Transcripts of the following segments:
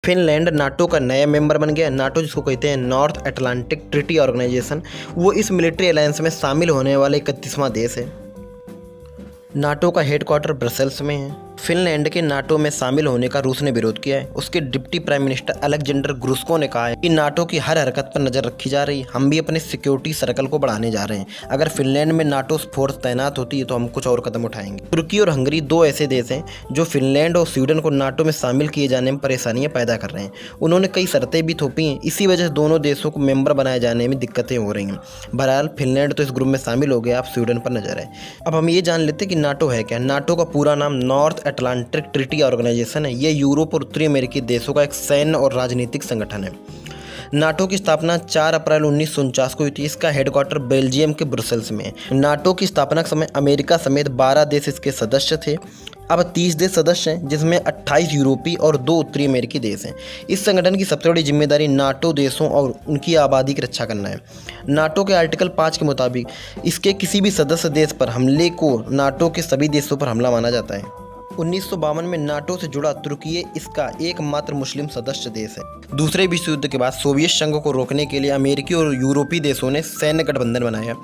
Finland NATO का नया member बन गया। नाटो जिसको कहते हैं नॉर्थ अटलांटिक ट्रीटी ऑर्गेनाइजेशन, वो इस मिलिट्री अलायंस में शामिल होने वाला 31वां देश है। नाटो का हेडक्वार्टर ब्रसेल्स में है। फिनलैंड के नाटो में शामिल होने का रूस ने विरोध किया है। उसके डिप्टी प्राइम मिनिस्टर अलेक्जेंडर ग्रुस्को ने कहा है कि नाटो की हर हरकत पर नजर रखी जा रही है, हम भी अपने सिक्योरिटी सर्कल को बढ़ाने जा रहे हैं। अगर फिनलैंड में नाटो फोर्स तैनात होती है तो हम कुछ और कदम उठाएंगे। तुर्की और हंगरी दो ऐसे देश हैं जो फिनलैंड और स्वीडन को नाटो में शामिल किए जाने में परेशानियां पैदा कर रहे हैं। उन्होंने कई शर्तें भी थोपी हैं, इसी वजह से दोनों देशों को मेंबर बनाए जाने में दिक्कतें हो रही हैं। बहरहाल फिनलैंड तो इस ग्रुप में शामिल हो गया, अब स्वीडन पर नजर है। अब हम ये जान लेते हैं कि नाटो है क्या। नाटो का पूरा नाम नॉर्थ अटलांटिक ट्रीटी ऑर्गेनाइजेशन है। यह यूरोप और उत्तरी अमेरिकी देशों का एक सैन्य और राजनीतिक संगठन है। नाटो की स्थापना 4 अप्रैल 1949 को हुई थी। इसका हेडक्वार्टर बेल्जियम के ब्रुसेल्स में है। नाटो की स्थापना के समय अमेरिका समेत 12 देश इसके सदस्य थे। अब 30 देश सदस्य हैं, जिसमें 28 यूरोपीय और 2 उत्तरी अमेरिकी देश हैं। इस संगठन की सबसे बड़ी जिम्मेदारी नाटो देशों और उनकी आबादी की रक्षा करना है। नाटो के आर्टिकल 5 के मुताबिक इसके किसी भी सदस्य देश पर हमले को नाटो के सभी देशों पर हमला माना जाता है। 1952 में नाटो से जुड़ा तुर्की इसका एकमात्र मुस्लिम सदस्य देश है। दूसरे विश्व युद्ध के बाद सोवियत संघ को रोकने के लिए अमेरिकी और यूरोपीय देशों ने सैन्य गठबंधन बनाया,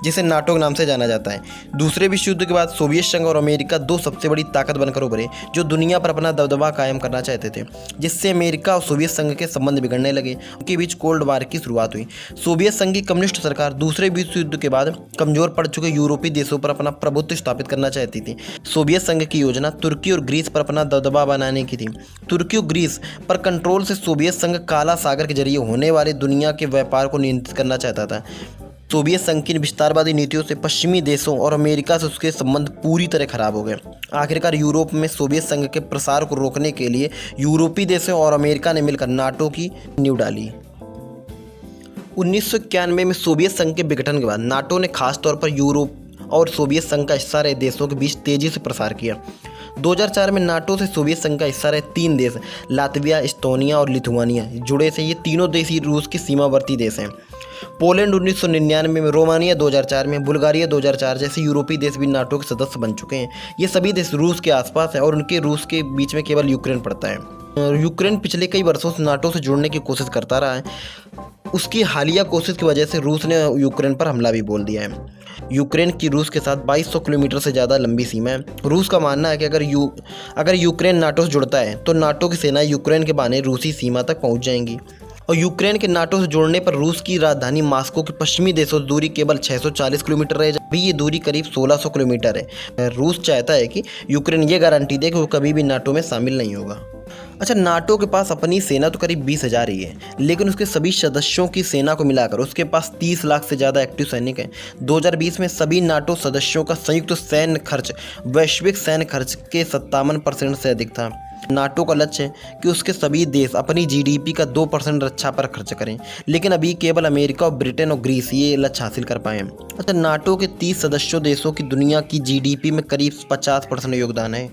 जिसे नाटो के नाम से जाना जाता है। दूसरे विश्व युद्ध के बाद सोवियत संघ और अमेरिका दो सबसे बड़ी ताकत बनकर उभरे, जो दुनिया पर अपना दबदबा कायम करना चाहते थे, जिससे अमेरिका और सोवियत संघ के संबंध बिगड़ने लगे। उनके बीच कोल्ड वार की शुरुआत हुई। सोवियत संघ की कम्युनिस्ट सरकार दूसरे विश्व युद्ध के बाद कमजोर पड़ चुके यूरोपीय देशों पर अपना प्रभुत्व स्थापित करना चाहती थी। सोवियत संघ की योजना तुर्की और ग्रीस पर अपना दबदबा बनाने की थी। तुर्की और ग्रीस पर कंट्रोल से सोवियत संघ काला सागर के जरिए होने वाले दुनिया के व्यापार को नियंत्रित करना चाहता था। सोवियत संघ की विस्तारवादी नीतियों से पश्चिमी देशों और अमेरिका से उसके संबंध पूरी तरह खराब हो गए। आखिरकार यूरोप में सोवियत संघ के प्रसार को रोकने के लिए यूरोपीय देशों और अमेरिका ने मिलकर नाटो की नींव डाली। 1991 में सोवियत संघ के विघटन के बाद नाटो ने खासतौर पर यूरोप और सोवियत संघ का हिस्सा रहे देशों के बीच तेजी से प्रसार किया। 2004 में नाटो से सोवियत संघ का हिस्सा रहे 3 देश लातविया, एस्टोनिया और लिथुआनिया जुड़े थे। ये तीनों देश ही रूस के सीमावर्ती देश हैं। पोलैंड 1999 में, रोमानिया 2004 में, बुल्गारिया 2004 जैसे यूरोपीय देश भी नाटो के सदस्य बन चुके हैं। ये सभी देश रूस के आसपास है और उनके रूस के बीच में केवल यूक्रेन पड़ता है। यूक्रेन पिछले कई वर्षों से नाटो से जुड़ने की कोशिश करता रहा है। उसकी हालिया कोशिश की वजह से रूस ने यूक्रेन पर हमला भी बोल दिया है। यूक्रेन की रूस के साथ 2200 किलोमीटर से ज़्यादा लंबी सीमा है। रूस का मानना है कि अगर यूक्रेन नाटो से जुड़ता है तो नाटो की सेनाएं यूक्रेन के बहाने रूसी सीमा तक पहुंच जाएंगी। और यूक्रेन के नाटो से जुड़ने पर रूस की राजधानी मॉस्को के पश्चिमी देशों से दूरी केवल 640 किलोमीटर रह जाए। अभी ये दूरी करीब 1600 किलोमीटर है। रूस चाहता है कि यूक्रेन ये गारंटी दे कि वो कभी भी नाटो में शामिल नहीं होगा। अच्छा, नाटो के पास अपनी सेना तो करीब 20,000 ही है, लेकिन उसके सभी सदस्यों की सेना को मिलाकर उसके पास 30 लाख से ज़्यादा एक्टिव सैनिक हैं। 2020 में सभी नाटो सदस्यों का संयुक्त सैन्य खर्च वैश्विक सैन्य खर्च के 57% से अधिक था। नाटो का लक्ष्य है कि उसके सभी देश अपनी जीडीपी का 2% रक्षा पर खर्च करें, लेकिन अभी केवल अमेरिका और ब्रिटेन और ग्रीस ये लक्ष्य हासिल कर पाए हैं। अच्छा, नाटो के 30 सदस्यों देशों की दुनिया की जीडीपी में करीब 50% योगदान है।